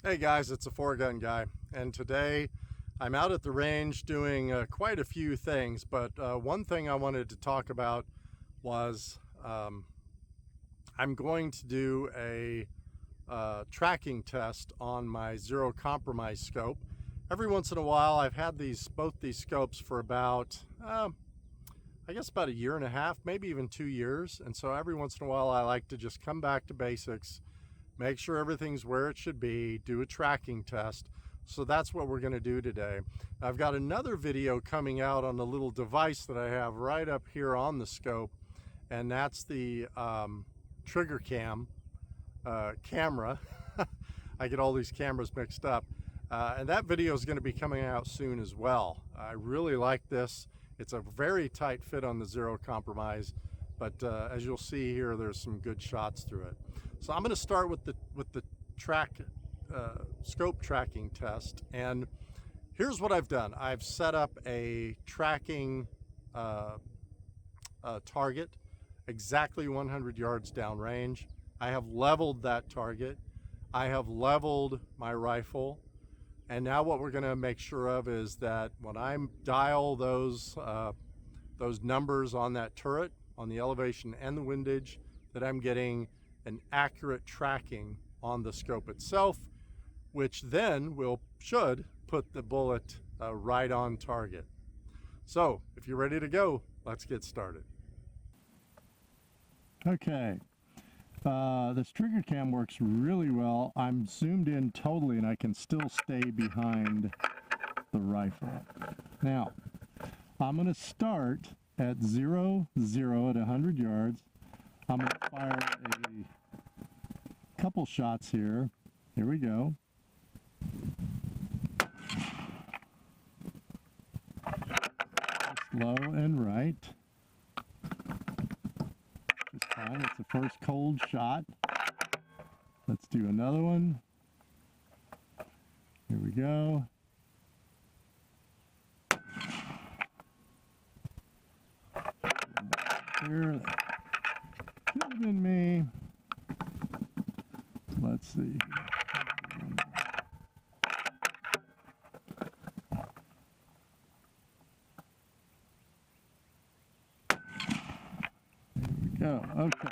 Hey guys, it's a four-gun guy, and today I'm out at the range doing quite a few things, but one thing I wanted to talk about was I'm going to do a tracking test on my zero compromise scope. Every once in a while, I've had both these scopes for about I guess about a year and a half, maybe even 2 years, and so every once in a while I like to just come back to basics, make sure everything's where it should be, do a tracking test. So that's what we're going to do today. I've got another video coming out on the little device that I have right up here on the scope, and that's the trigger cam camera. I get all these cameras mixed up. And that video is going to be coming out soon as well. I really like this. It's a very tight fit on the zero compromise, but as you'll see here, there's some good shots through it. So I'm going to start with the scope tracking test, and here's what I've done. I've set up a tracking target exactly 100 yards downrange. I have leveled that target. I have leveled my rifle. And now what we're going to make sure of is that when I dial those numbers on that turret, on the elevation and the windage, that I'm getting an accurate tracking on the scope itself, which then should put the bullet right on target. So if you're ready to go, let's get started. Okay, this trigger cam works really well. I'm zoomed in totally and I can still stay behind the rifle. Now, I'm going to start at 0, 0 at 100 yards. I'm going to fire a couple shots here. Here we go. Slow and right. Just fine. It's the first cold shot. Let's do another one. Here we go. Here, that could have been me. Let's see. There we go. Okay.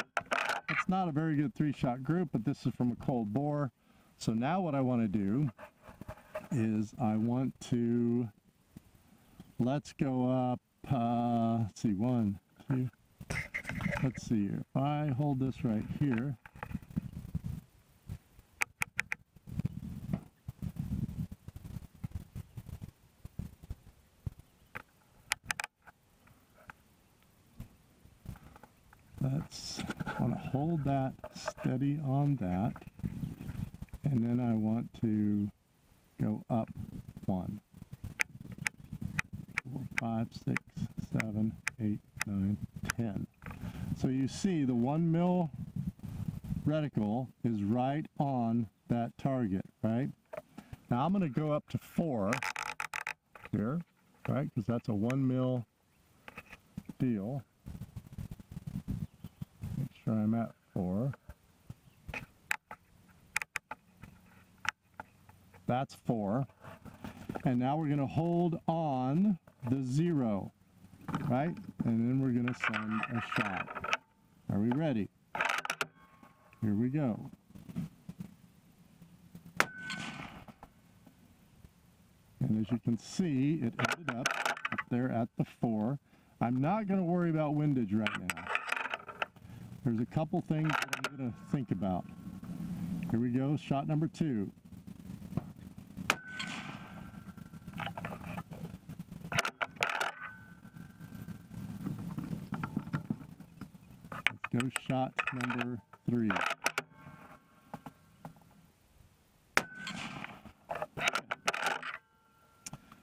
It's not a very good 3-shot group, but this is from a cold bore. So now what I want to do is I want to, let's go up, let's see, 1, 2, let's see here. If I hold this right here, I want to hold that steady on that, and then I want to go up 1, 4, 5, 6, 7, 8, 9, 10. So you see the 1 mil reticle is right on that target, right? Now I'm going to go up to 4 here, right? Because that's a 1 mil deal. Make sure I'm at 4. That's 4. And now we're going to hold on the 0, right? And then we're going to send a shot. Are we ready? Here we go. And as you can see, it ended up there at the 4. I'm not going to worry about windage right now. There's a couple things that I'm going to think about. Here we go, shot number 2. Let's go shot number 3.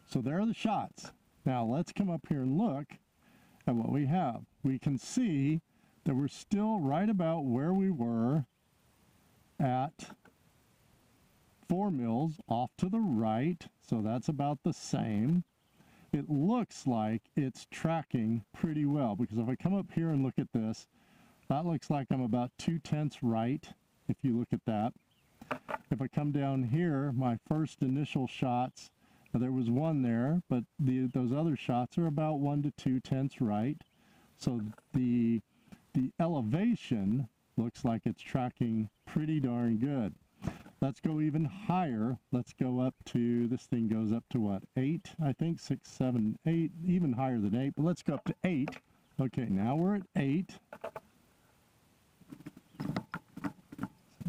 So there are the shots. Now let's come up here and look at what we have. We can see that we're still right about where we were at 4 mils off to the right, so that's about the same. It looks like it's tracking pretty well, because if I come up here and look at this, that looks like I'm about 2/10 right, if you look at that. If I come down here, my first initial shots, there was one there, but those other shots are about 1 to 2 tenths right. So the elevation looks like it's tracking pretty darn good. Let's go even higher. Let's go up to, this thing goes up to what, 8, I think, 6, 7, 8, even higher than 8, but let's go up to 8. Okay, now we're at 8. So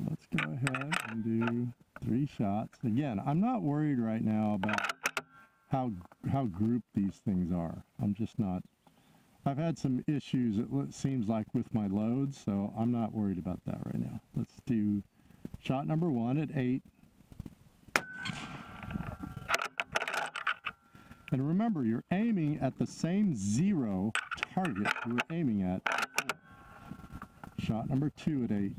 let's go ahead and do 3 shots. Again, I'm not worried right now about how grouped these things are. I'm just not. I've had some issues, it seems like, with my loads, so I'm not worried about that right now. Let's do shot number 1 at 8. And remember, you're aiming at the same 0 target you were aiming at before. Shot number 2 at 8.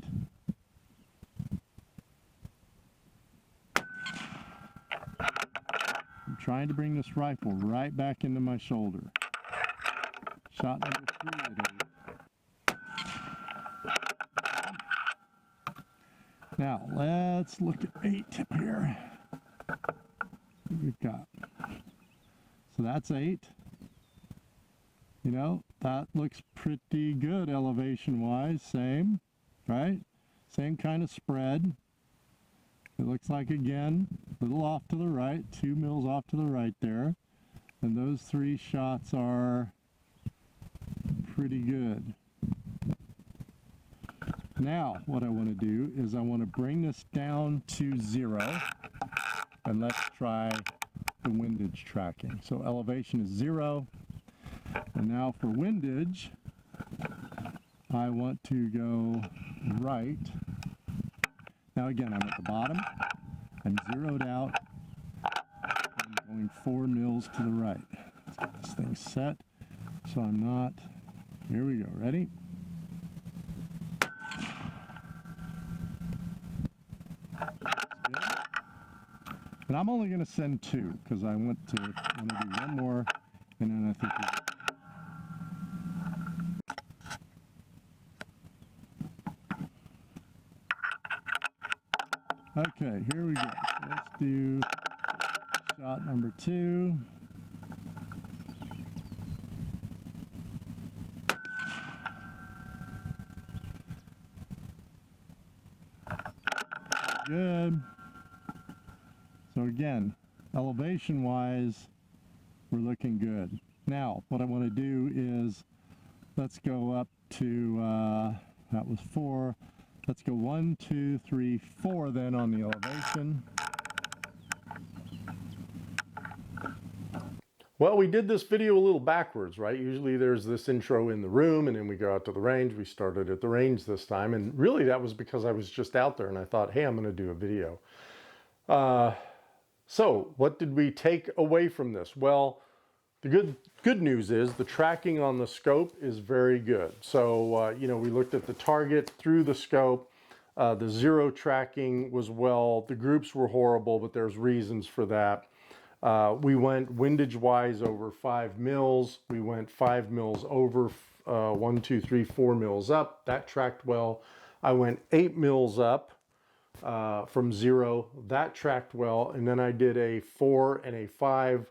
I'm trying to bring this rifle right back into my shoulder. Shot number 3 at 8. Now, let's look at 8 here. What we've got. So that's 8. You know, that looks pretty good elevation-wise. Same, right? Same kind of spread. It looks like, again, a little off to the right, 2 mils off to the right there. And those 3 shots are pretty good. Now, what I want to do is I want to bring this down to 0, and let's try the windage tracking. So elevation is 0, and now for windage, I want to go right. Now again, I'm at the bottom, I'm zeroed out, I'm going 4 mils to the right. Let's get this thing set so I'm not, here we go, ready? And I'm only going to send 2 because I want to do one more, and then I think okay, here we go. So let's do shot number 2. Good. So again, elevation-wise, we're looking good. Now, what I want to do is, let's go up to, that was 4. Let's go 1, 2, 3, 4 then on the elevation. Well, we did this video a little backwards, right? Usually there's this intro in the room and then we go out to the range. We started at the range this time, and really that was because I was just out there and I thought, hey, I'm going to do a video. So what did we take away from this? Well, the good news is the tracking on the scope is very good. So, you know, we looked at the target through the scope. The 0 tracking was well. The groups were horrible, but there's reasons for that. We went windage-wise over 5 mils. We went 5 mils over, 1, 2, 3, 4 mils up. That tracked well. I went 8 mils up from 0. That tracked well. And then I did a 4 and a 5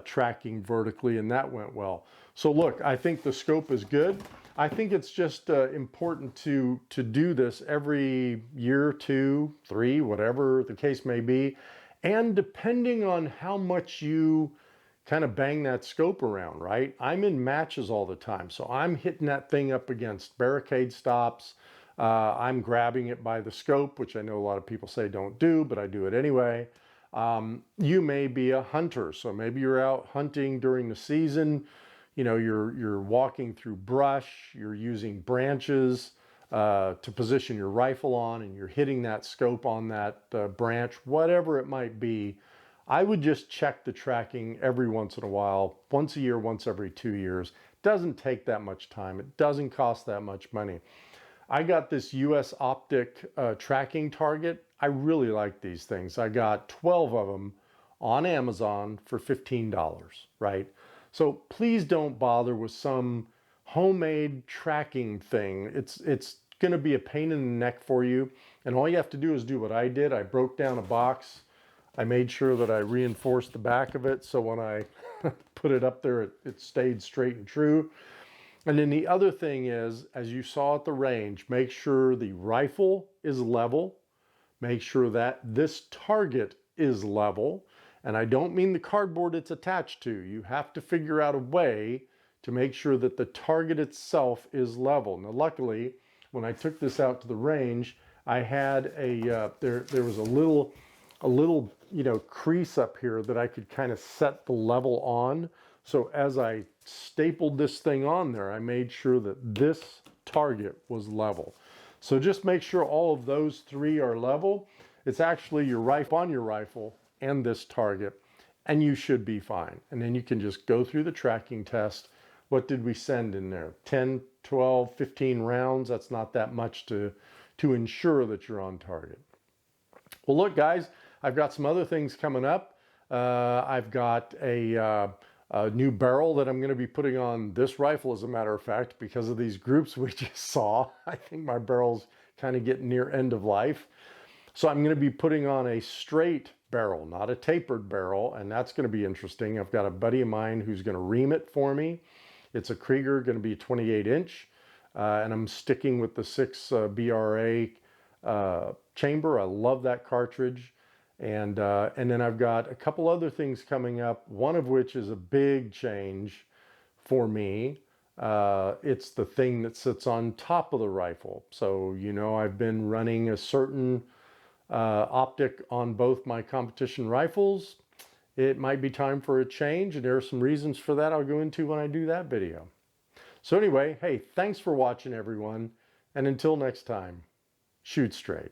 tracking vertically, and that went well. So look, I think the scope is good. I think it's just important to do this every year, 2, 3, whatever the case may be. And depending on how much you kind of bang that scope around, right? I'm in matches all the time, so I'm hitting that thing up against barricade stops. I'm grabbing it by the scope, which I know a lot of people say don't do, but I do it anyway. You may be a hunter, so maybe you're out hunting during the season. You know, you're walking through brush, you're using branches to position your rifle on, and you're hitting that scope on that branch, whatever it might be. I would just check the tracking every once in a while, once a year, once every 2 years. Doesn't take that much time. It doesn't cost that much money. I got this US Optic tracking target. I really like these things. I got 12 of them on Amazon for $15, right? So please don't bother with some homemade tracking thing. It's going to be a pain in the neck for you. And all you have to do is do what I did. I broke down a box. I made sure that I reinforced the back of it so when I put it up there, it stayed straight and true. And then the other thing is, as you saw at the range, make sure the rifle is level. Make sure that this target is level. And I don't mean the cardboard it's attached to. You have to figure out a way to make sure that the target itself is level. Now, luckily, when I took this out to the range, I had there was a little crease up here that I could kind of set the level on. So as I stapled this thing on there, I made sure that this target was level. So just make sure all of those three are level. It's actually your rifle on your rifle and this target, and you should be fine. And then you can just go through the tracking test. What did we send in there? 10, 12, 15 rounds. That's not that much to ensure that you're on target. Well, look, guys, I've got some other things coming up. I've got a new barrel that I'm going to be putting on this rifle, as a matter of fact, because of these groups we just saw. I think my barrel's kind of getting near end of life. So I'm going to be putting on a straight barrel, not a tapered barrel, and that's going to be interesting. I've got a buddy of mine who's going to ream it for me. It's a Krieger, going to be 28 inch, and I'm sticking with the 6 BRA chamber. I love that cartridge. And then I've got a couple other things coming up, one of which is a big change for me. It's the thing that sits on top of the rifle. So, I've been running a certain optic on both my competition rifles. It might be time for a change, and there are some reasons for that I'll go into when I do that video. So anyway, hey, thanks for watching, everyone. And until next time, shoot straight.